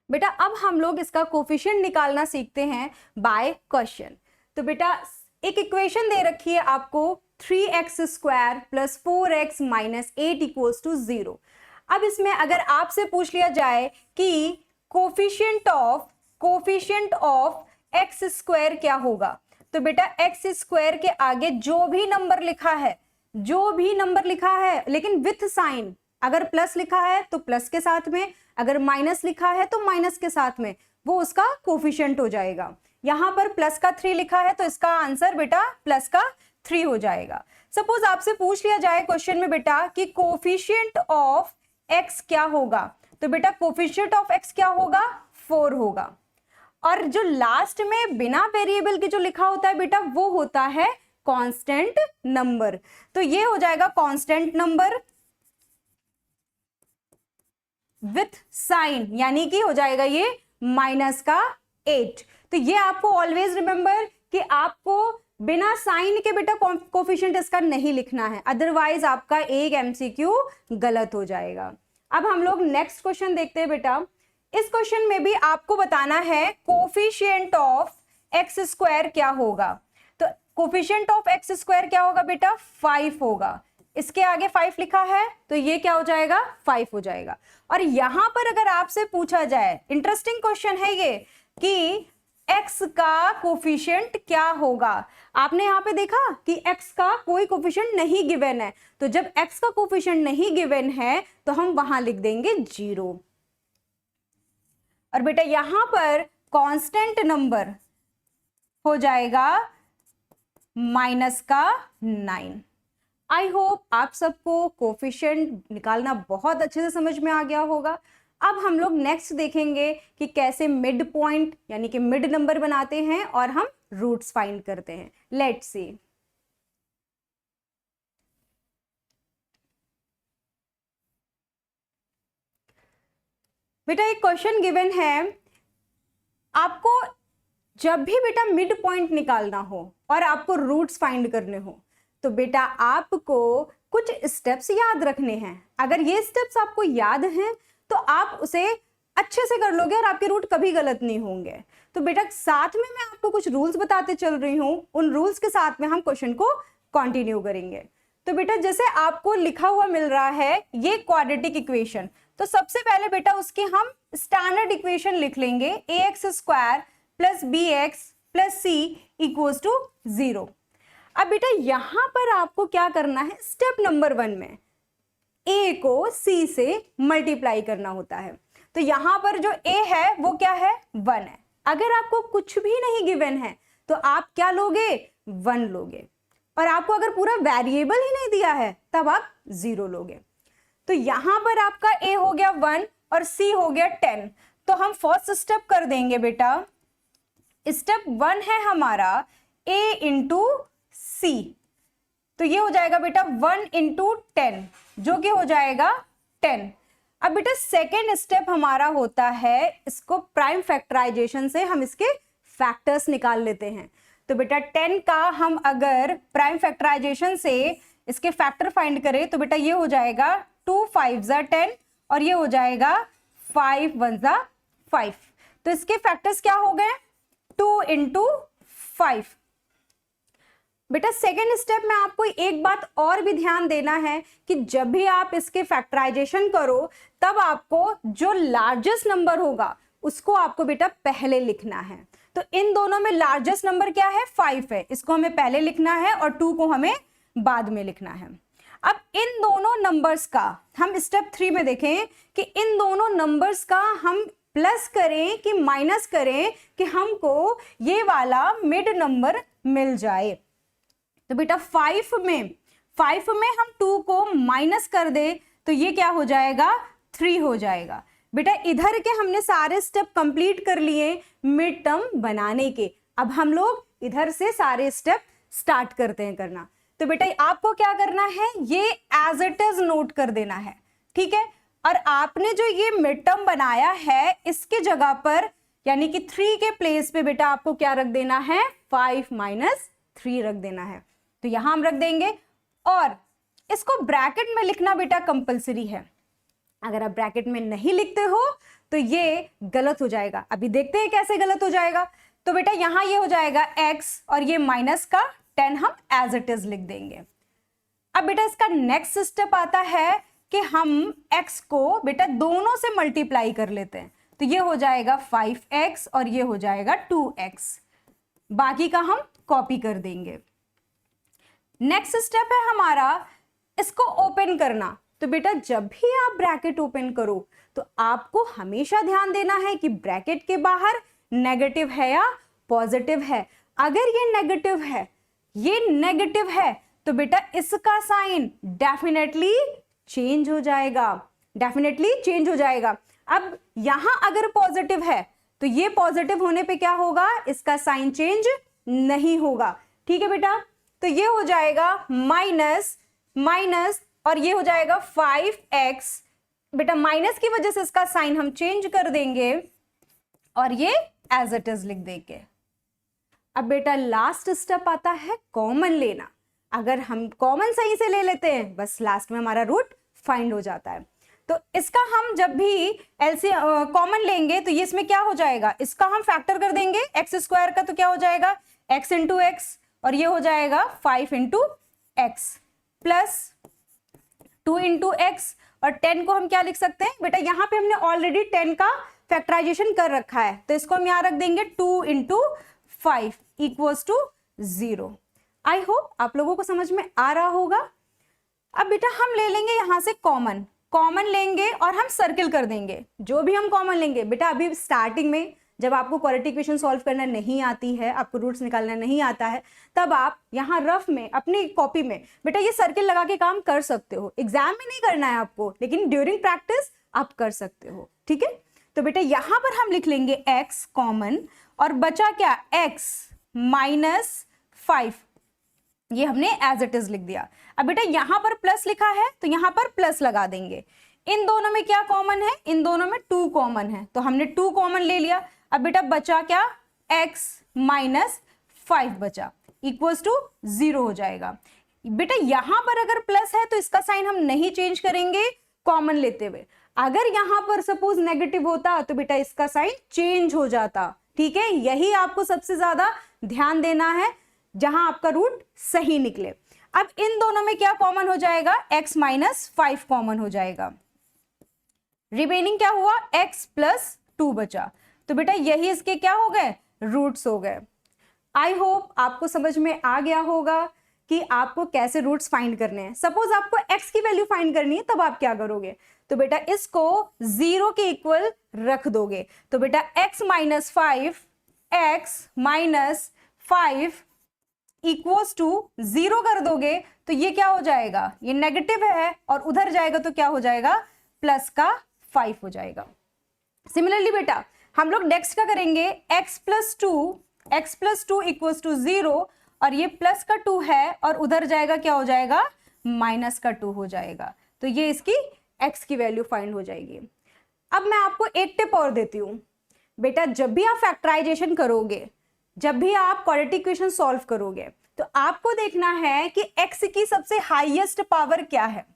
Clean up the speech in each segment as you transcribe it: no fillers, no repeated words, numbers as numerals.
बेटा अब हम लोग इसका कोफिशिएंट निकालना सीखते हैं बाय क्वेश्चन। तो बेटा एक इक्वेशन दे रखी है आपको 3x² plus 4x minus 8 equals to 0। अब इसमें अगर आपसे पूछ लिया जाए कि कोफिशिएंट ऑफ x² क्या होगा, तो बेटा x² के आगे जो भी नंबर लिखा है लेकिन विथ साइन, अगर प्लस लिखा है तो प्लस के साथ में, अगर माइनस लिखा है तो माइनस के साथ में, वो उसका कोफिशिएंट हो जाएगा। यहां पर प्लस का 3 लिखा है तो इसका आंसर बेटा प्लस का 3 हो जाएगा। सपोज आपसे पूछ लिया जाए क्वेश्चन में बेटा कि कोफिशिएंट ऑफ x क्या होगा, तो बेटा कोफिशिएंट ऑफ x क्या होगा, 4 होगा। और जो लास्ट में बिना वेरिएबल के जो लिखा होता है बेटा वो होता है कांस्टेंट नंबर। तो ये हो जाएगा कांस्टेंट नंबर विथ साइन, यानी कि हो जाएगा ये माइनस का 8। तो ये आपको ऑलवेज रिमेंबर कि आपको बिना साइन के बेटा कोफिशिएंट इसका नहीं लिखना है, अदरवाइज आपका एक एमसीक्यू गलत हो जाएगा। अब हम लोग नेक्स्ट क्वेश्चन देखते हैं बेटा। इस क्वेश्चन में भी आपको बताना है कोफिशिएंट ऑफ x² क्या होगा। तो कोफिशिएंट ऑफ x² क्या होगा बेटा, 5 होगा। इसके आगे 5 लिखा है तो ये क्या हो जाएगा, 5 हो जाएगा। और यहां पर अगर आपसे पूछा जाए, इंटरेस्टिंग क्वेश्चन है ये, कि x का कोफिशिएंट क्या होगा। आपने यहां पे देखा कि x का कोई कोफिशिएंट नहीं गिवन है, तो जब x का कोफिशिएंट नहीं गिवन है तो हम वहां लिख देंगे 0। और बेटा यहां पर कांस्टेंट नंबर हो जाएगा माइनस का 9। आई होप आप सबको कोफिशिएंट निकालना बहुत अच्छे से समझ में आ गया होगा। अब हम लोग नेक्स्ट देखेंगे कि कैसे मिड पॉइंट यानी कि मिड नंबर बनाते हैं और हम रूट्स फाइंड करते हैं। Let's see. बेटा एक क्वेश्चन गिवन है, आपको जब भी बेटा मिड पॉइंट निकालना हो और आपको रूट्स फाइंड करने हो तो बेटा आपको कुछ स्टेप्स याद रखने हैं। अगर ये स्टेप्स आपको याद हैं तो आप उसे अच्छे से कर लोगे और आपके रूट कभी गलत नहीं होंगे। तो बेटा साथ में मैं आपको कुछ रूल्स बताते चल रही हूं, उन रूल्स के साथ में हम क्वेश्चन को कंटिन्यू करेंगे। तो बेटा जैसे आपको लिखा हुआ मिल रहा है ये क्वाड्रेटिक इक्वेशन, तो सबसे पहले बेटा उसके हम स्टैंडर्ड इक्वेशन लिख लेंगे, ax² plus bx plus c equals to 0। अब बेटा यहां पर आपको क्या करना है, स्टेप नंबर 1 में a को c से मल्टीप्लाई करना होता है। तो यहां पर जो a है वो क्या है, 1 है। अगर आपको कुछ भी नहीं गिवन है तो आप क्या लोगे, 1 लोगे। और आपको अगर पूरा वेरिएबल ही नहीं दिया है तब आप 0 लोगे। तो यहां पर आपका a हो गया 1 और c हो गया 10। तो हम फर्स्ट स्टेप कर देंगे बेटा, स्टेप 1 है हमारा a इंटू c, तो ये हो जाएगा बेटा 1 इंटू 10 जो कि हो जाएगा 10। अब बेटा सेकेंड स्टेप हमारा होता है, इसको प्राइम फैक्टराइजेशन से हम इसके फैक्टर्स निकाल लेते हैं। तो बेटा 10 का हम अगर प्राइम फैक्टराइजेशन से इसके फैक्टर फाइंड करें तो बेटा ये हो जाएगा 2 5 10 और ये हो जाएगा 5 1 5। तो इसके फैक्टर्स क्या हो गए, 2 इंटू 5। बेटा सेकेंड स्टेप में आपको एक बात और भी ध्यान देना है कि जब भी आप इसके फैक्टराइजेशन करो तब आपको जो लार्जेस्ट नंबर होगा उसको आपको बेटा पहले लिखना है। तो इन दोनों में लार्जेस्ट नंबर क्या है, 5 है, इसको हमें पहले लिखना है और 2 को हमें बाद में लिखना है। अब इन दोनों नंबर्स का हम स्टेप 3 में देखें कि इन दोनों नंबर्स का हम प्लस करें कि माइनस करें कि हमको ये वाला मिड नंबर मिल जाए। तो बेटा 5 में हम 2 को माइनस कर दे तो ये क्या हो जाएगा, 3 हो जाएगा। बेटा इधर के हमने सारे स्टेप कंप्लीट कर लिए मिड टर्म बनाने के। अब हम लोग इधर से सारे स्टेप स्टार्ट करते हैं करना। तो बेटा आपको क्या करना है, ये एज इट इज नोट कर देना है, ठीक है। और आपने जो ये मिड टर्म बनाया है इसके जगह पर यानी कि 3 के प्लेस पे बेटा आपको क्या रख देना है, 5 माइनस 3 रख देना है। तो यहां हम रख देंगे और इसको ब्रैकेट में लिखना बेटा कंपलसरी है। अगर आप ब्रैकेट में नहीं लिखते हो तो ये गलत हो जाएगा। अभी देखते हैं कैसे गलत हो जाएगा। तो बेटा यहां ये हो जाएगा x और ये माइनस का 10 हम एज इट इज लिख देंगे। अब बेटा इसका नेक्स्ट स्टेप आता है कि हम x को बेटा दोनों से मल्टीप्लाई कर लेते हैं। तो ये हो जाएगा 5x और ये हो जाएगा 2x। बाकी का हम कॉपी कर देंगे। नेक्स्ट स्टेप है हमारा इसको ओपन करना। तो बेटा जब भी आप ब्रैकेट ओपन करो तो आपको हमेशा ध्यान देना है कि ब्रैकेट के बाहर नेगेटिव है या पॉजिटिव है। अगर ये नेगेटिव है तो बेटा इसका साइन डेफिनेटली चेंज हो जाएगा। अब यहां अगर पॉजिटिव है तो ये पॉजिटिव होने पे क्या होगा, इसका साइन चेंज नहीं होगा। ठीक है बेटा, तो ये हो जाएगा माइनस माइनस और ये हो जाएगा 5x। बेटा माइनस की वजह से इसका साइन हम चेंज कर देंगे और ये एज इट इज लिख देंगे। अब बेटा लास्ट स्टेप आता है कॉमन लेना। अगर हम कॉमन सही से ले लेते हैं बस लास्ट में हमारा रूट फाइंड हो जाता है। तो इसका हम जब भी कॉमन लेंगे तो ये इसमें क्या हो जाएगा, इसका हम फैक्टर कर देंगे एक्स स्क्वायर का। तो क्या हो जाएगा x इंटू एक्स और ये हो जाएगा 5 into x plus 2 into x. और 10 को हम क्या लिख सकते हैं बेटा, यहाँ पे हमने ऑलरेडी 10 का फैक्टराइजेशन कर रखा है तो इसको हम यहाँ रख देंगे 2 into 5 equals to 0। I hope आप लोगों को समझ में आ रहा होगा। अब बेटा हम ले लेंगे यहां से कॉमन लेंगे और हम सर्किल कर देंगे। जो भी हम कॉमन लेंगे बेटा, अभी स्टार्टिंग में जब आपको क्वाड्रेटिक इक्वेशन सॉल्व करना नहीं आती है, आपको रूट्स निकालना नहीं आता है, तब आप यहाँ रफ में अपनी कॉपी में बेटा ये सर्किल लगा के काम कर सकते हो। एग्जाम में नहीं करना है आपको, लेकिन ड्यूरिंग प्रैक्टिस आप कर सकते हो। ठीक है, तो बेटा यहां पर हम लिख लेंगे x कॉमन और बचा क्या x माइनस 5, ये हमने एज इट इज लिख दिया। अब बेटा यहां पर प्लस लिखा है तो यहां पर प्लस लगा देंगे। इन दोनों में क्या कॉमन है, इन दोनों में 2 कॉमन है तो हमने 2 कॉमन ले लिया। अब बेटा बचा क्या, x माइनस 5 बचा इक्वल्स टू 0 हो जाएगा। बेटा यहां पर अगर प्लस है तो इसका साइन हम नहीं चेंज करेंगे कॉमन लेते हुए। अगर यहां पर सपोज नेगेटिव होता तो बेटा इसका साइन चेंज हो जाता। ठीक है, यही आपको सबसे ज्यादा ध्यान देना है जहां आपका रूट सही निकले। अब इन दोनों में क्या कॉमन हो जाएगा, x माइनस 5 कॉमन हो जाएगा। रिमेनिंग क्या हुआ, x प्लस 2 बचा। तो बेटा यही इसके क्या हो गए, रूट्स हो गए। आई होप आपको समझ में आ गया होगा कि आपको कैसे रूट्स फाइंड करने हैं। सपोज आपको x की वैल्यू फाइंड करनी है तब आप क्या करोगे, तो बेटा इसको 0 के इक्वल रख दोगे। तो बेटा x माइनस 5 इक्वल्स टू 0 कर दोगे तो ये क्या हो जाएगा, ये नेगेटिव है और उधर जाएगा तो क्या हो जाएगा, प्लस का 5 हो जाएगा। सिमिलरली बेटा हम लोग नेक्स्ट क्या करेंगे, x प्लस 2 इक्वल्स टू 0 और ये प्लस का 2 है और उधर जाएगा क्या हो जाएगा, माइनस का 2 हो जाएगा। तो ये इसकी x की वैल्यू फाइंड हो जाएगी। अब मैं आपको एक टिप और देती हूं बेटा, जब भी आप फैक्टराइजेशन करोगे, जब भी आप क्वाड्रेटिक इक्वेशन सॉल्व करोगे तो आपको देखना है कि x की सबसे हाईएस्ट पावर क्या है।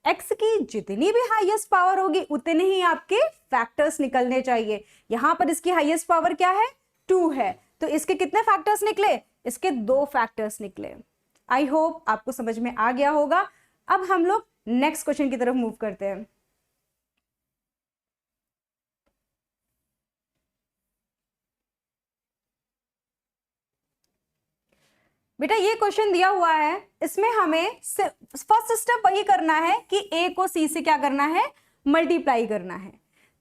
x की जितनी भी हाईएस्ट पावर होगी उतने ही आपके फैक्टर्स निकलने चाहिए। यहां पर इसकी हाईएस्ट पावर क्या है, 2 है, तो इसके कितने फैक्टर्स निकले, इसके 2 फैक्टर्स निकले। आई होप आपको समझ में आ गया होगा। अब हम लोग नेक्स्ट क्वेश्चन की तरफ मूव करते हैं। बेटा ये क्वेश्चन दिया हुआ है, इसमें हमें फर्स्ट स्टेप वही करना है कि a को c से क्या करना है, मल्टीप्लाई करना है।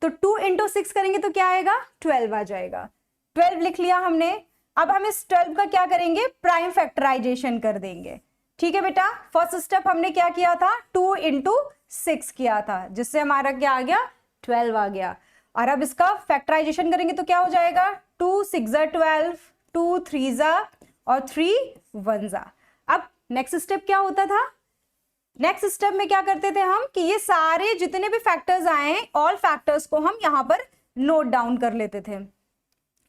तो 2 इंटू 6 करेंगे तो क्या आएगा, 12 आ जाएगा। 12 लिख लिया हमने। अब हम इस 12 का क्या करेंगे, प्राइम फैक्टराइजेशन कर देंगे। ठीक है बेटा, फर्स्ट स्टेप हमने क्या किया था, 2 इंटू 6 किया था जिससे हमारा क्या आ गया, 12 आ गया। और अब इसका फैक्टराइजेशन करेंगे तो क्या हो जाएगा, 2 6 12, 2 3 और 3 1। अब नेक्स्ट स्टेप क्या होता था, नेक्स्ट स्टेप में क्या करते थे हम कि ये सारे जितने भी फैक्टर्स आए, ऑल फैक्टर्स को हम यहां पर नोट डाउन कर लेते थे।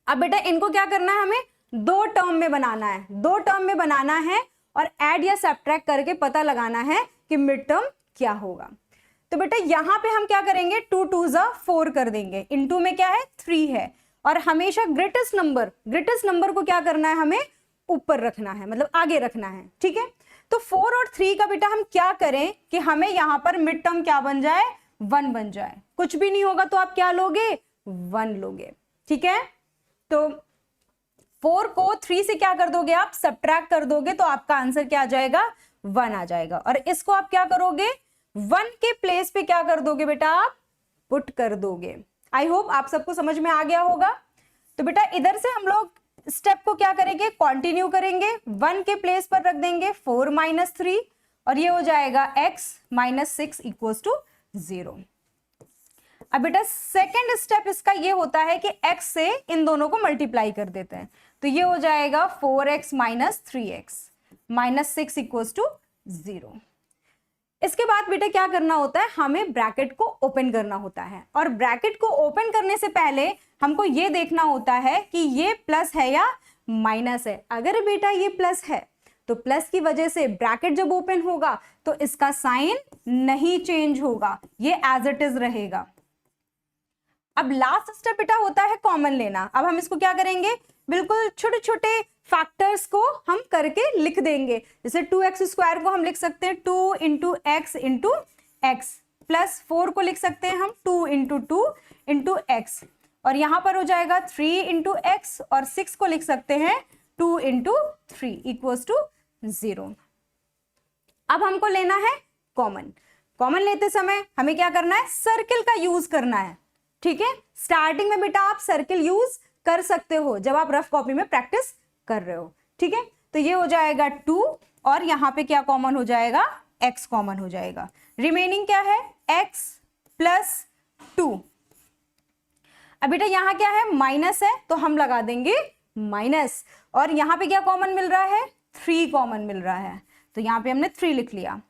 अब बेटा इनको क्या करना है, हमें 2 टर्म में बनाना है, 2 टर्म में बनाना है और ऐड या सब्ट्रैक्ट करके पता लगाना है कि मिड टर्म क्या होगा। तो बेटा यहाँ पे हम क्या करेंगे, 2 2 4 कर देंगे, इनटू में क्या है 3 है, और हमेशा ग्रेटेस्ट नंबर को क्या करना है, हमें ऊपर रखना है, मतलब आगे रखना है, ठीक है। तो 4 और 3 का बेटा हम क्या करें कि हमें यहां पर मिड टर्म क्या बन जाए, 1 बन जाए। कुछ भी नहीं होगा तो आप क्या लोगे, 1 लोगे, ठीक है। तो 4 को 3 से क्या कर दोगे, आप सब्ट्रैक्ट कर दोगे, तो आपका आंसर क्या आ जाएगा, 1 आ जाएगा। और इसको आप क्या करोगे, 1 के प्लेस पे क्या कर दोगे बेटा, आप पुट कर दोगे। आई होप आप सबको समझ में आ गया होगा। तो बेटा इधर से हम लोग स्टेप को क्या करेंगे, कंटिन्यू करेंगे, 1 के प्लेस पर रख देंगे 4 - 3, और ये हो जाएगा x - 6 = 0। अब बेटा सेकेंड स्टेप इसका ये होता है कि x से इन दोनों को मल्टीप्लाई कर देते हैं, तो ये हो जाएगा 4x - 3x - 6 = 0। इसके बाद बेटा क्या करना होता है, हमें ब्रैकेट को ओपन करना होता है, और ब्रैकेट को ओपन करने से पहले हमको ये देखना होता है कि ये प्लस है या माइनस है। अगर बेटा ये प्लस है तो प्लस की वजह से ब्रैकेट जब ओपन होगा तो इसका साइन नहीं चेंज होगा, ये एज इट इज रहेगा। अब लास्ट स्टेप बेटा होता है कॉमन लेना। अब हम इसको क्या करेंगे, बिल्कुल छोटे छोटे फैक्टर्स को हम करके लिख देंगे। जैसे 2x² को हम लिख सकते हैं 2 × x × x, प्लस 4 को लिख सकते हैं हम 2 × 2 × x, और यहां पर हो जाएगा 3 × x, और 6 को लिख सकते हैं 2 × 3 = 0। अब हमको लेना है कॉमन। कॉमन लेते समय हमें क्या करना है, सर्किल का यूज करना है, ठीक है। स्टार्टिंग में बेटा आप सर्किल यूज कर सकते हो जब आप रफ कॉपी में प्रैक्टिस कर रहे हो, ठीक है। तो ये हो जाएगा 2, और यहां पे क्या कॉमन हो जाएगा, x कॉमन हो जाएगा। रिमेनिंग क्या है, x + 2। अब बेटा यहां क्या है, माइनस है, तो हम लगा देंगे माइनस, और यहां पे क्या कॉमन मिल रहा है, 3 कॉमन मिल रहा है, तो यहां पे हमने 3 लिख लिया।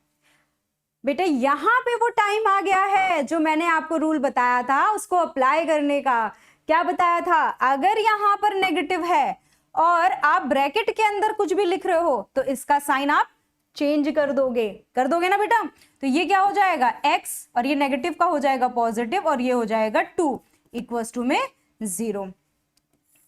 बेटा यहां पे वो टाइम आ गया है जो मैंने आपको रूल बताया था उसको अप्लाई करने का। क्या बताया था, अगर यहां पर नेगेटिव है और आप ब्रैकेट के अंदर कुछ भी लिख रहे हो तो इसका साइन आप चेंज कर दोगे ना बेटा। तो ये क्या हो जाएगा, x, और ये नेगेटिव का हो जाएगा पॉजिटिव, और ये हो जाएगा 2 = में 0।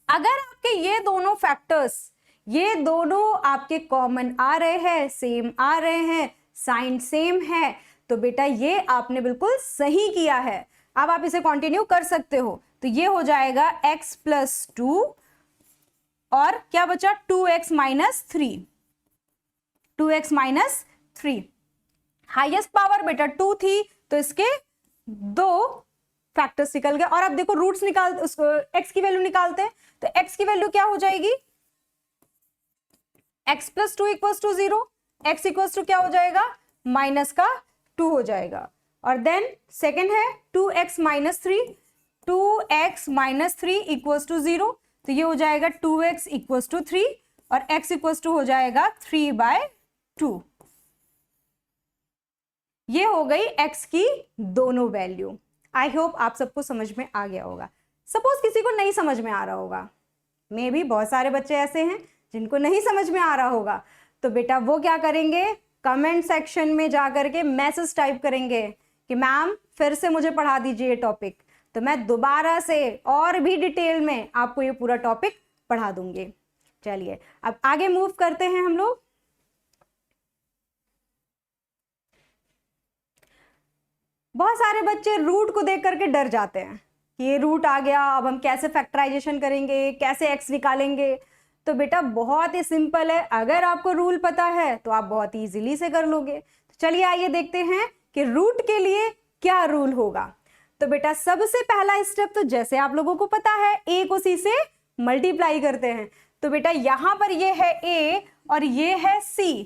अगर आपके ये दोनों फैक्टर्स, ये दोनों आपके कॉमन आ रहे हैं, सेम आ रहे हैं, साइन सेम है, तो बेटा ये आपने बिल्कुल सही किया है। अब आप इसे कंटिन्यू कर सकते हो। तो ये हो जाएगा x + 2, और क्या बचा 2x - 3, 2x - 3। हाईएस्ट पावर बेटा 2 थी, तो इसके 2 फैक्टर्स निकल गए। और अब देखो रूट्स निकालते, उसको x की वैल्यू निकालते हैं, तो x की वैल्यू क्या हो जाएगी, x + 2 = 0, x = क्या हो जाएगा, -2 हो जाएगा। और देन सेकेंड है 2x - 3, 2x - 3 = 0, तो ये हो जाएगा 2x = 3, और x = हो जाएगा 3/2। ये हो गई x की दोनों वैल्यू। आई होप आप सबको समझ में आ गया होगा। सपोज किसी को नहीं समझ में आ रहा होगा, मे भी बहुत सारे बच्चे ऐसे हैं जिनको नहीं समझ में आ रहा होगा, तो बेटा वो क्या करेंगे, कमेंट सेक्शन में जाकर के मैसेज टाइप करेंगे कि मैम फिर से मुझे पढ़ा दीजिए ये टॉपिक, तो मैं दोबारा से और भी डिटेल में आपको ये पूरा टॉपिक पढ़ा दूंगी। चलिए अब आगे मूव करते हैं हम लोग। बहुत सारे बच्चे रूट को देख करके डर जाते हैं कि ये रूट आ गया, अब हम कैसे फैक्टराइजेशन करेंगे, कैसे एक्स निकालेंगे। तो बेटा बहुत ही सिंपल है, अगर आपको रूल पता है तो आप बहुत इजीली से कर लोगे। तो चलिए आइए देखते हैं कि रूट के लिए क्या रूल होगा। तो बेटा सबसे पहला स्टेप, तो जैसे आप लोगों को पता है a को c से मल्टीप्लाई करते हैं, तो बेटा यहां पर ये है a और ये है c,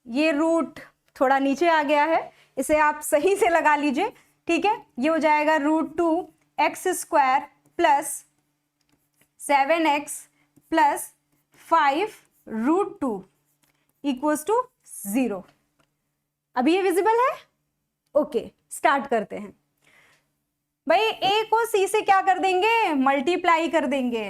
ये रूट थोड़ा नीचे आ गया है, इसे आप सही से लगा लीजिए, ठीक है। ये हो जाएगा √2x² + 7x + 5 √2 = 0। अभी ये विजिबल है, ओके। स्टार्ट करते हैं भाई, a को c से क्या कर देंगे, मल्टीप्लाई कर देंगे।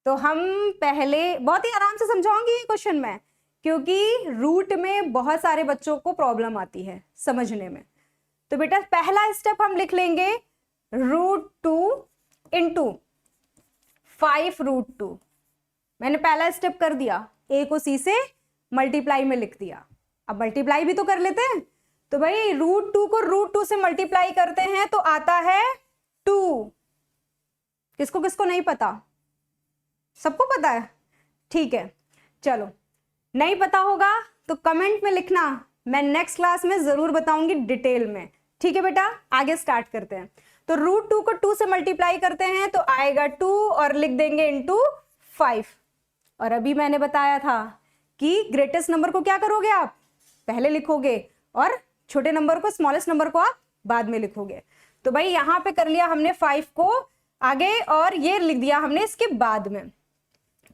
तो हम पहले बहुत ही आराम से समझाऊंगी ये क्वेश्चन में, क्योंकि रूट में बहुत सारे बच्चों को प्रॉब्लम आती है समझने में। तो बेटा पहला स्टेप हम लिख लेंगे √2 इंटू 5√2। मैंने पहला स्टेप कर दिया, a को c से मल्टीप्लाई में लिख दिया। अब मल्टीप्लाई भी तो कर लेते हैं, तो भाई √2 को √2 से मल्टीप्लाई करते हैं तो आता है 2। किसको किसको नहीं पता? सबको पता है? ठीक है, चलो नहीं पता होगा तो कमेंट में लिखना, मैं नेक्स्ट क्लास में जरूर बताऊंगी डिटेल में। ठीक है बेटा, आगे स्टार्ट करते हैं। तो √2 को 2 से मल्टीप्लाई करते हैं तो आएगा 2 और लिख देंगे इंटू 5। और अभी मैंने बताया था कि ग्रेटेस्ट नंबर को क्या करोगे आप, पहले लिखोगे और छोटे नंबर को, स्मॉलेस्ट नंबर को आप बाद में लिखोगे। तो भाई यहां पे कर लिया हमने 5 को आगे और ये लिख दिया हमने इसके बाद में।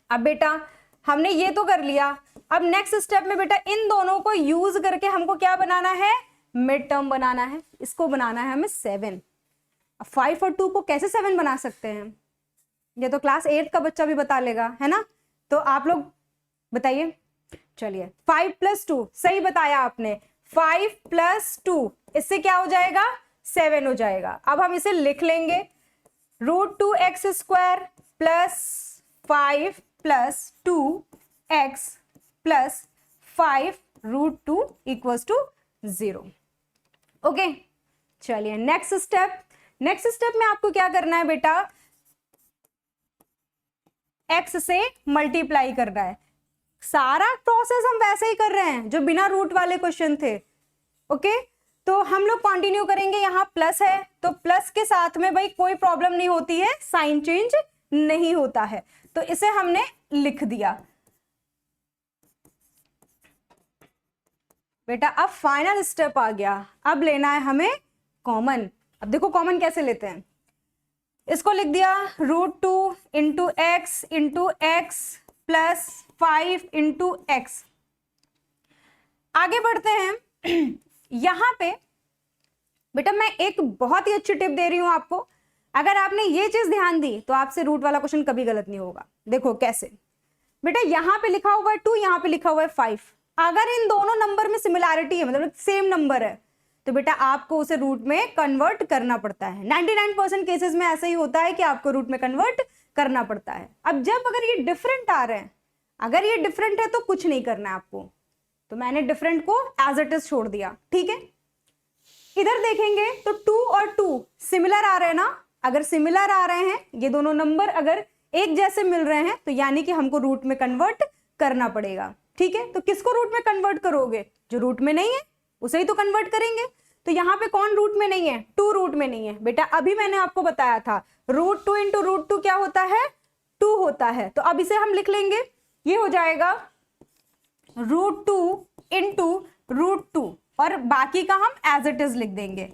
अब बेटा हमने ये तो कर लिया, अब नेक्स्ट स्टेप में बेटा इन दोनों को यूज करके हमको क्या बनाना है, मिड टर्म बनाना है। इसको बनाना है हमें 7। अब 5 और 2 को कैसे 7 बना सकते हैं, ये तो क्लास 8 का बच्चा भी बता लेगा, है ना? तो आप लोग बताइए। चलिए 5 + 2, सही बताया आपने, 5 + 2 इससे क्या हो जाएगा, 7 हो जाएगा। अब हम इसे लिख लेंगे √2x² + 5 + 2x + 5 √2 = 0। ओके, चलिए नेक्स्ट स्टेप। नेक्स्ट स्टेप में आपको क्या करना है बेटा, x से मल्टीप्लाई करना है। सारा प्रोसेस हम वैसे ही कर रहे हैं जो बिना रूट वाले क्वेश्चन थे। ओके, तो हम लोग कंटिन्यू करेंगे। यहां प्लस है तो प्लस के साथ में भाई कोई प्रॉब्लम नहीं होती है, साइन चेंज नहीं होता है, तो इसे हमने लिख दिया। बेटा अब फाइनल स्टेप आ गया, अब लेना है हमें कॉमन। अब देखो कॉमन कैसे लेते हैं, इसको लिख दिया √2 into x into x plus 5 into x. आगे बढ़ते हैं। यहां पे बेटा मैं एक बहुत ही अच्छी टिप दे रही हूं आपको, अगर आपने ये चीज ध्यान दी तो आपसे रूट वाला क्वेश्चन कभी गलत नहीं होगा। देखो कैसे, बेटा यहां पे लिखा हुआ है 2, यहां पे लिखा हुआ है 5। अगर इन दोनों नंबर में सिमिलैरिटी है, मतलब सेम नंबर है, तो बेटा आपको उसे रूट में कन्वर्ट करना पड़ता है। 99% केसेस में ऐसा ही होता है कि आपको रूट में कन्वर्ट करना पड़ता है। अब जब अगर ये डिफरेंट आ रहे हैं, अगर ये डिफरेंट है तो कुछ नहीं करना है आपको, तो मैंने डिफरेंट को एज इट इज छोड़ दिया। ठीक है, इधर देखेंगे तो 2 और 2 सिमिलर आ रहे हैं ना। अगर सिमिलर आ रहे हैं, ये दोनों नंबर अगर एक जैसे मिल रहे हैं, तो यानी कि हमको रूट में कन्वर्ट करना पड़ेगा। ठीक है, तो किसको रूट में कन्वर्ट करोगे, जो रूट में नहीं है उसे ही तो कन्वर्ट करेंगे। तो यहाँ पे कौन रूट में नहीं है, 2 रूट में नहीं है। बेटा अभी मैंने आपको बताया था √2 इंटू √2 क्या होता है, 2 होता है। तो अब इसे हम लिख लेंगे, ये हो जाएगा √2 इंटू √2 और बाकी का हम एज इट इज लिख देंगे।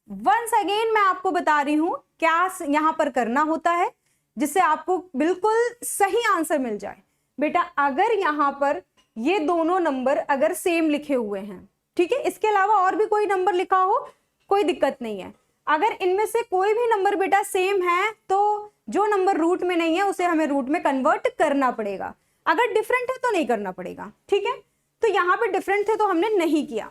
वंस अगेन मैं आपको बता रही हूं क्या यहां पर करना होता है जिससे आपको बिल्कुल सही आंसर मिल जाए। बेटा अगर यहां पर ये दोनों नंबर अगर सेम लिखे हुए हैं, ठीक है, इसके अलावा और भी कोई नंबर लिखा हो कोई दिक्कत नहीं है। अगर इनमें से कोई भी नंबर बेटा सेम है तो जो नंबर रूट में नहीं है उसे हमें रूट में कन्वर्ट करना पड़ेगा। अगर डिफरेंट है तो नहीं करना पड़ेगा। ठीक है, तो यहां पर डिफरेंट थे तो हमने नहीं किया।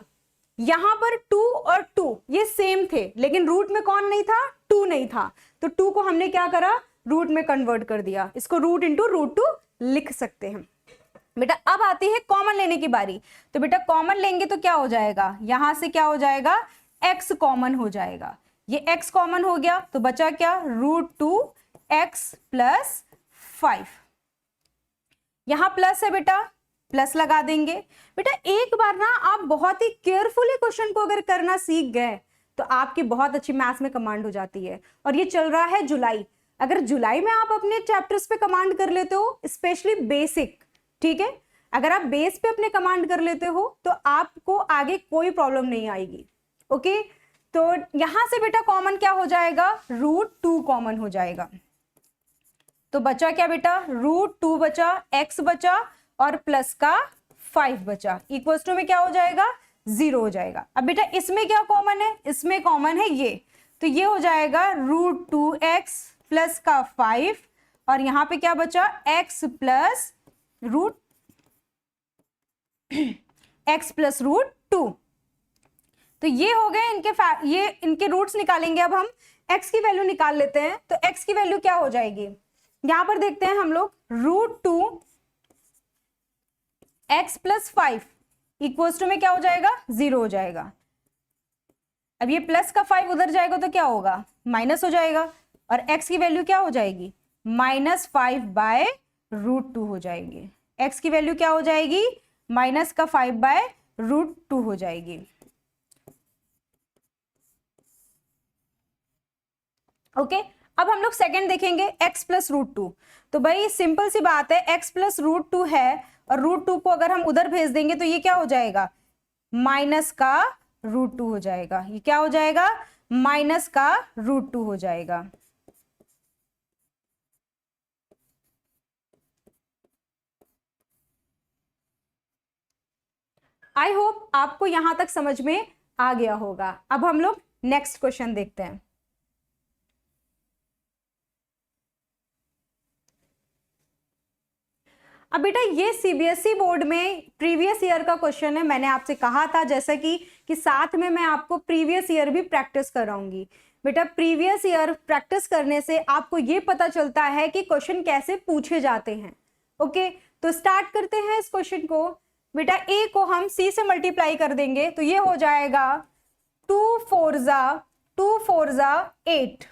यहां पर 2 और 2 ये सेम थे, लेकिन रूट में कौन नहीं था, 2 नहीं था, तो 2 को हमने क्या करा, रूट में कन्वर्ट कर दिया। इसको रूट इंटू √2 लिख सकते हैं। बेटा अब आती है कॉमन लेने की बारी। तो बेटा कॉमन लेंगे तो क्या हो जाएगा, यहां से क्या हो जाएगा, x कॉमन हो जाएगा। ये x कॉमन हो गया तो बचा क्या, √2x + 5। यहां प्लस है बेटा, प्लस लगा देंगे। बेटा एक बार ना आप बहुत ही केयरफुली क्वेश्चन को अगर करना सीख गए तो आपकी बहुत अच्छी मैथ्स में कमांड हो जाती है। और ये चल रहा है जुलाई, अगर जुलाई में आप अपने चैप्टर्स पे कमांड कर लेते हो, स्पेशली बेसिक, ठीक है, अगर आप बेस पे अपने कमांड कर लेते हो तो आपको आगे कोई प्रॉब्लम नहीं आएगी। ओके, तो यहां से बेटा कॉमन क्या हो जाएगा, √2 कॉमन हो जाएगा। तो बचा क्या बेटा, √2 बचा, x बचा और प्लस का 5 बचा, इक्वल्स टू में क्या हो जाएगा, 0 हो जाएगा। अब बेटा इसमें क्या कॉमन है, इसमें कॉमन है ये, तो ये हो जाएगा √2x प्लस का 5 और यहां पे क्या बचा, x प्लस √2। तो ये हो गए ये इनके रूट्स निकालेंगे। अब हम x की वैल्यू निकाल लेते हैं। तो x की वैल्यू क्या हो जाएगी, यहां पर देखते हैं हम लोग, √2 x + 5 इक्वल्स टू में क्या हो जाएगा, 0 हो जाएगा। अब ये प्लस का 5 उधर जाएगा तो क्या होगा, माइनस हो जाएगा, और x की वैल्यू क्या हो जाएगी, -5/√2 हो जाएगी। x की वैल्यू क्या हो जाएगी, -5/√2 हो जाएगी। ओके अब हम लोग सेकंड देखेंगे, x + √2। तो भाई सिंपल सी बात है, x + √2 है और √2 को अगर हम उधर भेज देंगे तो ये क्या हो जाएगा, -√2 हो जाएगा। ये क्या हो जाएगा, -√2 हो जाएगा। आई होप आपको यहां तक समझ में आ गया होगा। अब हम लोग नेक्स्ट क्वेश्चन देखते हैं। अब बेटा ये सीबीएसई बोर्ड में प्रीवियस ईयर का क्वेश्चन है। मैंने आपसे कहा था जैसा कि साथ में मैं आपको प्रीवियस ईयर भी प्रैक्टिस कराऊंगी। बेटा प्रीवियस ईयर प्रैक्टिस करने से आपको ये पता चलता है कि क्वेश्चन कैसे पूछे जाते हैं। ओके तो स्टार्ट करते हैं इस क्वेश्चन को। बेटा a को हम c से मल्टीप्लाई कर देंगे तो ये हो जाएगा 2 4 8।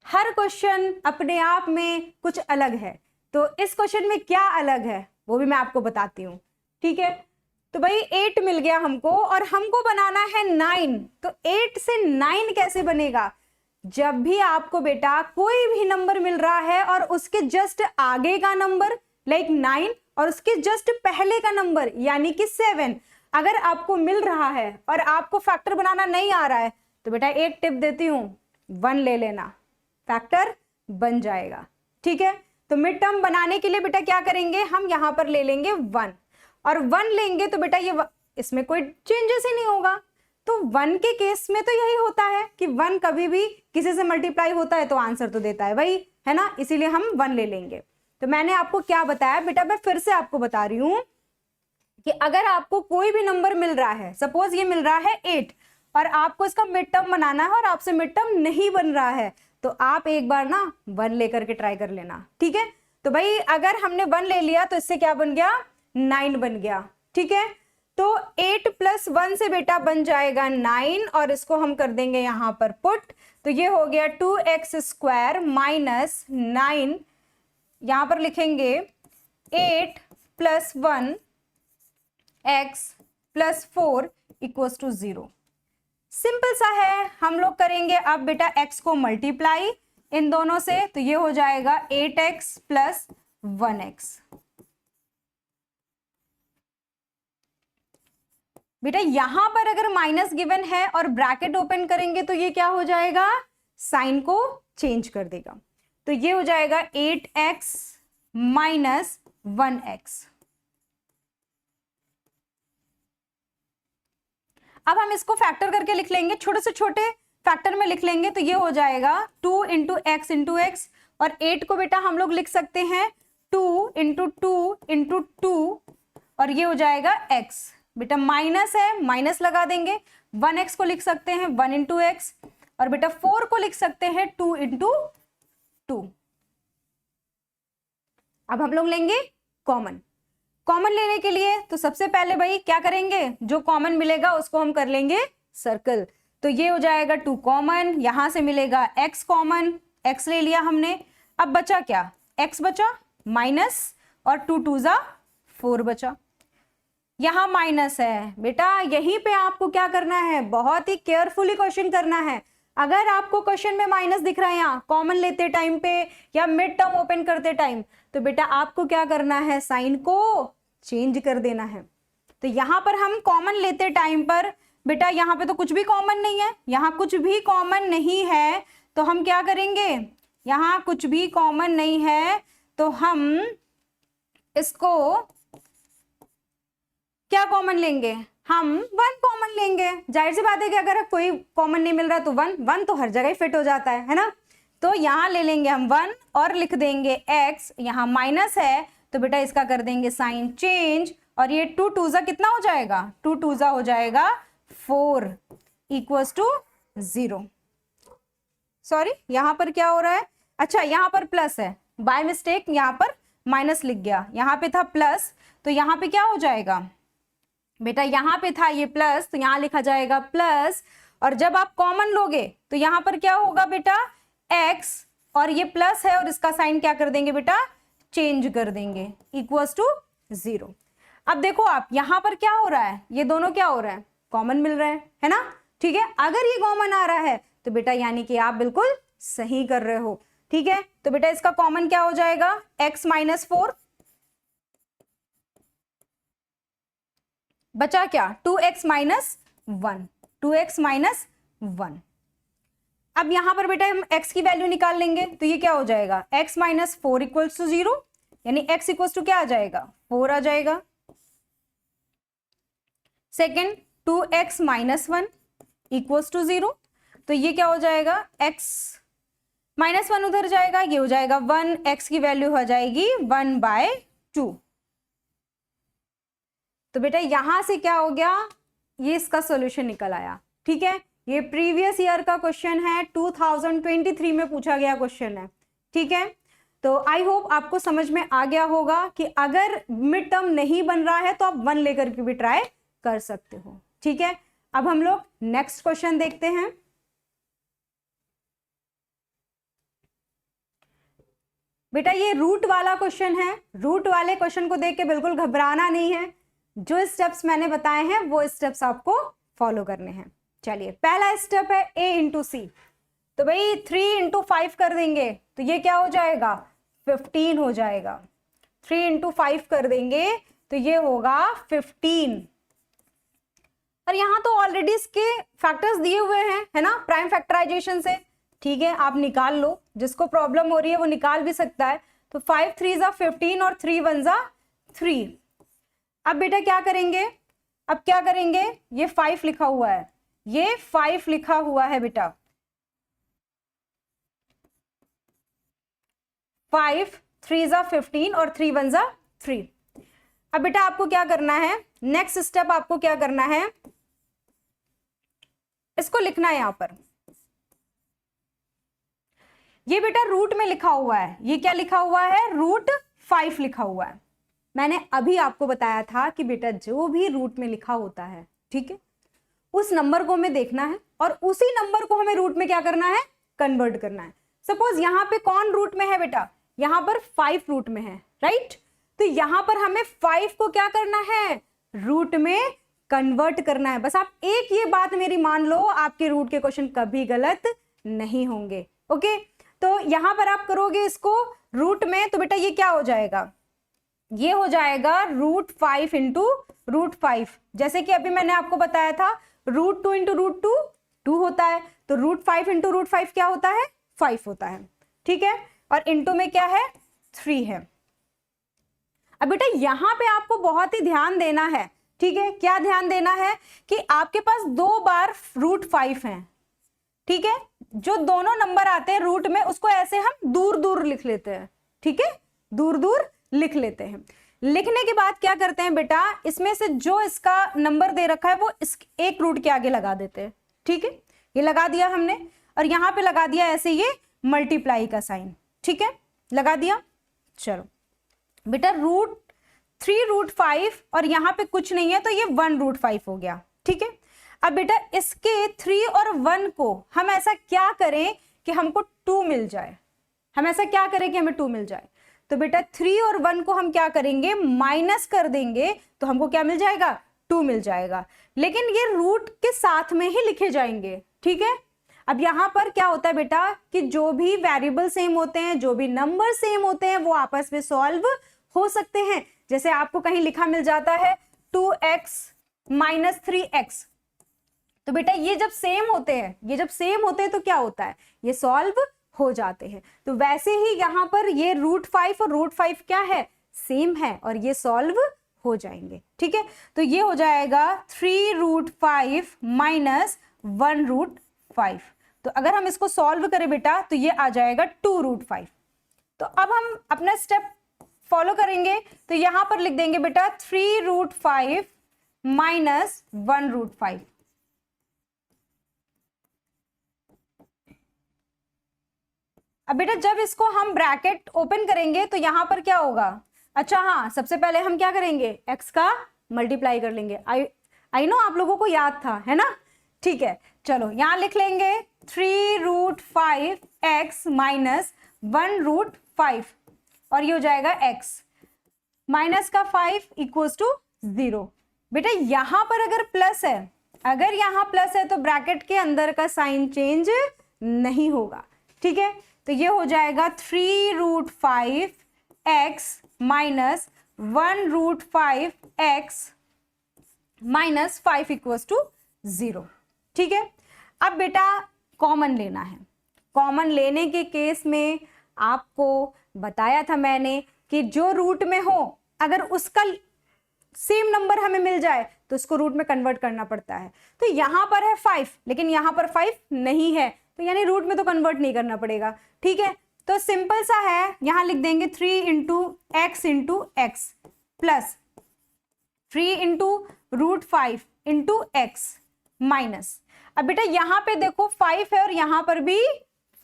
हर क्वेश्चन अपने आप में कुछ अलग है, तो इस क्वेश्चन में क्या अलग है वो भी मैं आपको बताती हूँ। ठीक है तो भाई 8 मिल गया हमको और हमको बनाना है 9। तो 8 से 9 कैसे बनेगा, जब भी आपको बेटा कोई भी नंबर मिल रहा है और उसके जस्ट आगे का नंबर लाइक 9 और उसके जस्ट पहले का नंबर यानी कि 7 अगर आपको मिल रहा है और आपको फैक्टर बनाना नहीं आ रहा है तो बेटा एक टिप देती हूं, 1 ले लेना, फैक्टर बन जाएगा। ठीक है तो मिड टर्म बनाने के लिए बेटा क्या करेंगे, हम यहां पर ले लेंगे 1 और 1 लेंगे तो बेटा ये इसमें कोई चेंजेस ही नहीं होगा। तो 1 के केस में तो यही होता है कि 1 कभी भी किसी से मल्टीप्लाई होता है तो आंसर तो देता है वही, है ना, इसीलिए हम 1 ले लेंगे। तो मैंने आपको क्या बताया बेटा, मैं फिर से आपको बता रही हूं कि अगर आपको कोई भी नंबर मिल रहा है, सपोज ये मिल रहा है 8 और आपको इसका मिड टर्म बनाना है और आपसे मिड टर्म नहीं बन रहा है तो आप एक बार ना 1 लेकर के ट्राई कर लेना। ठीक है तो भाई अगर हमने 1 ले लिया तो इससे क्या बन गया, 9 बन गया। ठीक है तो 8 + 1 से बेटा बन जाएगा 9 और इसको हम कर देंगे यहां पर पुट, तो ये हो गया 2x² - 9, यहां पर लिखेंगे 8 + 1 x + 4 = 0। सिंपल सा है। हम लोग करेंगे अब बेटा x को मल्टीप्लाई इन दोनों से तो ये हो जाएगा 8x + 1x। बेटा यहां पर अगर माइनस गिवन है और ब्रैकेट ओपन करेंगे तो ये क्या हो जाएगा, साइन को चेंज कर देगा। तो ये हो जाएगा 8x - 1x। अब हम इसको फैक्टर करके लिख लेंगे, छोटे से छोटे फैक्टर में लिख लेंगे तो ये हो जाएगा 2 × x × x और 8 को बेटा हम लोग लिख सकते हैं 2 × 2 × 2 और ये हो जाएगा x। बेटा माइनस है, माइनस लगा देंगे। 1x को लिख सकते हैं 1 × x और बेटा 4 को लिख सकते हैं 2 × 2। अब हम लोग लेंगे कॉमन। कॉमन लेने के लिए तो सबसे पहले भाई क्या करेंगे, जो कॉमन मिलेगा उसको हम कर लेंगे सर्कल। तो ये हो जाएगा 2 कॉमन, यहां से मिलेगा x कॉमन, x ले लिया हमने। अब बचा क्या, x बचा माइनस और 2 × 2 = 4 बचा। यहां माइनस है बेटा, यहीं पे आपको क्या करना है, बहुत ही केयरफुली क्वेश्चन करना है। अगर आपको क्वेश्चन में माइनस दिख रहा है यहाँ कॉमन लेते टाइम पे या मिड टर्म ओपन करते टाइम तो बेटा आपको क्या करना है, साइन को चेंज कर देना है। तो यहां पर हम कॉमन लेते टाइम पर बेटा यहाँ पे तो कुछ भी कॉमन नहीं है, यहाँ कुछ भी कॉमन नहीं है तो हम क्या करेंगे, यहाँ कुछ भी कॉमन नहीं है तो हम इसको क्या कॉमन लेंगे, हम 1 कॉमन लेंगे। जाहिर सी बात है कि अगर कोई कॉमन नहीं मिल रहा तो 1 तो हर जगह ही फिट हो जाता है ना। तो यहां ले लेंगे हम 1 और लिख देंगे x, यहां माइनस है तो बेटा इसका कर देंगे साइन चेंज, और ये 2 2 कितना हो जाएगा, 2 2 हो जाएगा 4 इक्वल्स टू 0। सॉरी यहां पर क्या हो रहा है, अच्छा यहां पर प्लस है, बाय मिस्टेक यहां पर माइनस लिख गया, यहां पे था प्लस, तो यहां पे क्या हो जाएगा बेटा, यहां पे था ये प्लस तो यहां लिखा जाएगा प्लस, और जब आप कॉमन लोगे तो यहां पर क्या होगा बेटा x, और ये प्लस है और इसका साइन क्या कर देंगे बेटा, चेंज कर देंगे इक्वल्स टू 0। अब देखो आप यहां पर क्या हो रहा है, ये दोनों क्या हो रहा है, कॉमन मिल रहा है ना, ठीक है। अगर ये कॉमन आ रहा है तो बेटा यानी कि आप बिल्कुल सही कर रहे हो, ठीक है। तो बेटा इसका कॉमन क्या हो जाएगा, x माइनस 4, बचा क्या 2x माइनस 1, 2x माइनस 1। अब यहां पर बेटा हम x की वैल्यू निकाल लेंगे, तो ये क्या हो जाएगा, x माइनस 4 इक्वल्स टू 0, यानी x इक्वल्स टू क्या आ जाएगा, 4 आ जाएगा। Second 2x minus 1 equals to 0, तो ये क्या हो जाएगा, x माइनस 1 उधर जाएगा, ये हो जाएगा 1, x की वैल्यू हो जाएगी 1/2। तो बेटा यहां से क्या हो गया, ये इसका सॉल्यूशन निकल आया, ठीक है। ये प्रीवियस ईयर का क्वेश्चन है, 2023 में पूछा गया क्वेश्चन है, ठीक है। तो आई होप आपको समझ में आ गया होगा कि अगर मिड टर्म नहीं बन रहा है तो आप 1 लेकर के भी ट्राई कर सकते हो, ठीक है। अब हम लोग नेक्स्ट क्वेश्चन देखते हैं। बेटा ये रूट वाला क्वेश्चन है, रूट वाले क्वेश्चन को देख के बिल्कुल घबराना नहीं है, जो स्टेप्स मैंने बताए हैं वो स्टेप्स आपको फॉलो करने हैं। चलिए पहला स्टेप है a इंटू सी, तो भाई 3 इंटू 5 कर देंगे तो ये क्या हो जाएगा, 15 हो जाएगा। 3 इंटू 5 कर देंगे तो ये होगा 15, और यहां तो ऑलरेडी इसके फैक्टर्स दिए हुए हैं, है ना, प्राइम फैक्टराइजेशन से, ठीक है। आप निकाल लो, जिसको प्रॉब्लम हो रही है वो निकाल भी सकता है। तो 5 3 जा 15 और 3 1 जा 3। अब बेटा क्या करेंगे, अब क्या करेंगे, ये 5 लिखा हुआ है, ये 5 लिखा हुआ है बेटा, 5 3 जा 15 और 3 1 जा 3। अब बेटा आपको क्या करना है, नेक्स्ट स्टेप आपको क्या करना है, इसको लिखना है यहां पर, ये बेटा रूट में लिखा हुआ है, ये क्या लिखा हुआ है, रूट 5 लिखा हुआ है। मैंने अभी आपको बताया था कि बेटा जो भी रूट में लिखा होता है, ठीक है, उस नंबर को हमें देखना है और उसी नंबर को हमें रूट में क्या करना है, कन्वर्ट करना है। सपोज यहां पे कौन रूट में है बेटा, यहां पर 5 रूट में है, राइट। तो यहां पर हमें 5 को क्या करना है, रूट में कन्वर्ट करना है। बस आप एक ये बात मेरी मान लो, आपके रूट के क्वेश्चन कभी गलत नहीं होंगे, ओके। तो यहां पर आप करोगे इसको रूट में, तो बेटा ये क्या हो जाएगा, ये हो जाएगा रूट 5 इंटू रूट 5। जैसे कि अभी मैंने आपको बताया था रूट 2 इंटू रूट 2 2 होता है, तो रूट 5 इंटू रूट 5 क्या होता है, 5 होता है, ठीक है। और इंटू में क्या है, 3 है। अब बेटा यहां पे आपको बहुत ही ध्यान देना है, ठीक है। क्या ध्यान देना है कि आपके पास 2 बार रूट 5 है, ठीक है। जो दोनों नंबर आते हैं रूट में उसको ऐसे हम दूर दूर लिख लेते हैं, ठीक है, दूर दूर लिख लेते हैं। लिखने के बाद क्या करते हैं बेटा, इसमें से जो इसका नंबर दे रखा है वो इस एक रूट के आगे लगा देते हैं, ठीक है। ये लगा दिया हमने, और यहां पे लगा दिया ऐसे ये मल्टीप्लाई का साइन, ठीक है, लगा दिया। चलो बेटा रूट 3 रूट 5 और यहां पे कुछ नहीं है तो ये 1 रूट 5 हो गया, ठीक है। अब बेटा इसके 3 और 1 को हम ऐसा क्या करें कि हमको 2 मिल जाए, हम ऐसा क्या करें कि हमें 2 मिल जाए। तो बेटा 3 और 1 को हम क्या करेंगे, माइनस कर देंगे, तो हमको क्या मिल जाएगा, 2 मिल जाएगा। लेकिन ये रूट के साथ में ही लिखे जाएंगे, ठीक है। अब यहां पर क्या होता है बेटा कि जो भी वेरिएबल सेम होते हैं, जो भी नंबर सेम होते हैं, वो आपस में सॉल्व हो सकते हैं। जैसे आपको कहीं लिखा मिल जाता है 2x माइनस 3x, तो बेटा ये जब सेम होते हैं, ये जब सेम होते हैं तो क्या होता है, ये सॉल्व हो जाते हैं। तो वैसे ही यहां पर ये रूट 5 और रूट 5 क्या है, सेम है, और ये सॉल्व हो जाएंगे, ठीक है। तो ये हो जाएगा 3 रूट 5 माइनस 1 रूट 5। तो अगर हम इसको सॉल्व करें बेटा तो ये आ जाएगा 2 रूट 5। तो अब हम अपना स्टेप फॉलो करेंगे तो यहां पर लिख देंगे बेटा 3√5 माइनस 1√5। अब बेटा जब इसको हम ब्रैकेट ओपन करेंगे तो यहां पर क्या होगा, अच्छा हाँ, सबसे पहले हम क्या करेंगे, x का मल्टीप्लाई कर लेंगे। आई नो आप लोगों को याद था, है ना, ठीक है। चलो यहां लिख लेंगे 3√5x माइनस 1√5 और ये हो जाएगा x माइनस का 5 इक्वल्स टू 0। बेटा यहां पर अगर प्लस है, अगर यहां प्लस है तो ब्रैकेट के अंदर का साइन चेंज नहीं होगा, ठीक है। तो ये हो जाएगा 3√5x minus 1√5x minus 5 equals to 0, ठीक है। अब बेटा कॉमन लेना है। कॉमन लेने के केस में आपको बताया था मैंने कि जो रूट में हो अगर उसका सेम नंबर हमें मिल जाए तो उसको रूट में कन्वर्ट करना पड़ता है। तो यहां पर है 5 लेकिन यहां पर 5 नहीं है तो यानी रूट में तो कन्वर्ट नहीं करना पड़ेगा, ठीक है। तो सिंपल सा है, यहां लिख देंगे 3 into x plus 3 into √5 into x minus, अब बेटा यहां पे देखो 5 है और यहां पर भी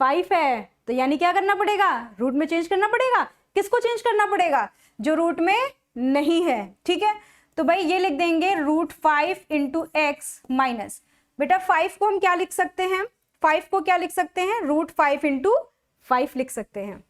5 है तो यानी क्या करना पड़ेगा, रूट में चेंज करना पड़ेगा। किसको चेंज करना पड़ेगा, जो रूट में नहीं है, ठीक है। तो भाई ये लिख देंगे √5 इंटू एक्स माइनस, बेटा 5 को हम क्या लिख सकते हैं, 5 को क्या लिख सकते हैं, √5 इंटू 5 लिख सकते हैं।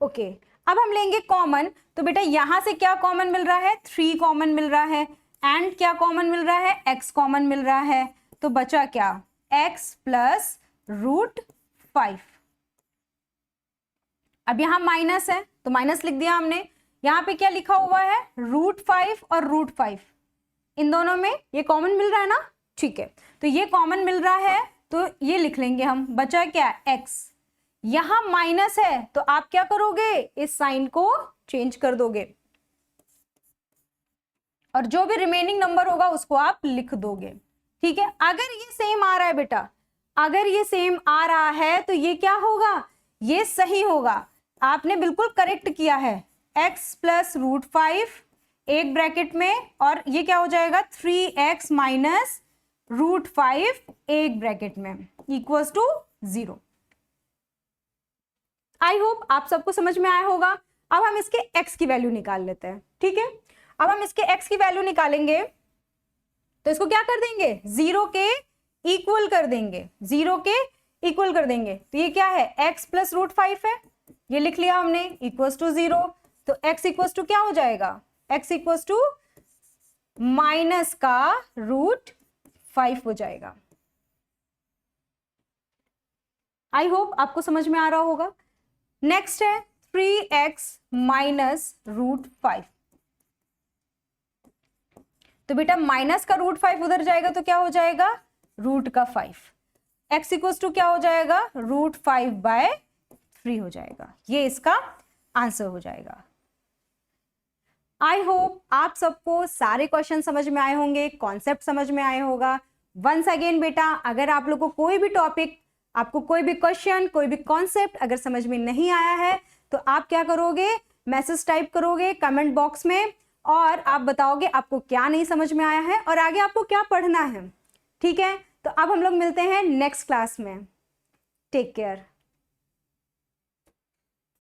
ओके अब हम लेंगे कॉमन, तो बेटा यहां से क्या कॉमन मिल रहा है, 3 कॉमन मिल रहा है एंड क्या कॉमन मिल रहा है, x कॉमन मिल रहा है। तो बचा क्या, x प्लस √5। अब यहां माइनस है तो माइनस लिख दिया हमने। यहां पे क्या लिखा हुआ है, √5 और √5, इन दोनों में ये कॉमन मिल रहा है ना, ठीक है। तो ये कॉमन मिल रहा है तो ये लिख लेंगे हम। बचा क्या, x। यहां माइनस है तो आप क्या करोगे, इस साइन को चेंज कर दोगे और जो भी रिमेनिंग नंबर होगा उसको आप लिख दोगे, ठीक है। अगर ये सेम आ रहा है बेटा, अगर ये सेम आ रहा है तो ये क्या होगा, ये सही होगा। आपने बिल्कुल करेक्ट किया है, x प्लस √5 एक ब्रैकेट में और ये क्या हो जाएगा 3x माइनस √5 एक ब्रैकेट में इक्वल्स टू 0। आई होप आप सबको समझ में आया होगा। अब हम इसके x की वैल्यू निकाल लेते हैं, ठीक है। अब हम इसके x की वैल्यू निकालेंगे तो इसको क्या कर देंगे, 0 के इक्वल कर देंगे, 0 के इक्वल कर देंगे। तो ये क्या है, x प्लस √5 है, ये लिख लिया हमने, इक्वल्स टू 0। तो x इक्वल्स टू क्या हो जाएगा, x इक्वल्स टू माइनस का √5 हो जाएगा। आई होप आपको समझ में आ रहा होगा। नेक्स्ट है 3x माइनस √5। तो बेटा माइनस का √5 उधर जाएगा तो क्या हो जाएगा, रूट का 5। x इक्वल्स टू क्या हो जाएगा, √5/3 हो जाएगा। ये इसका आंसर हो जाएगा। आई होप आप सबको सारे क्वेश्चन समझ में आए होंगे, कॉन्सेप्ट समझ में आए होगा। वंस अगेन बेटा, अगर आप लोगों को कोई भी टॉपिक, आपको कोई भी क्वेश्चन, कोई भी कॉन्सेप्ट अगर समझ में नहीं आया है तो आप क्या करोगे, मैसेज टाइप करोगे कमेंट बॉक्स में और आप बताओगे आपको क्या नहीं समझ में आया है और आगे आपको क्या पढ़ना है, ठीक है। तो अब हम लोग मिलते हैं नेक्स्ट क्लास में। Take care.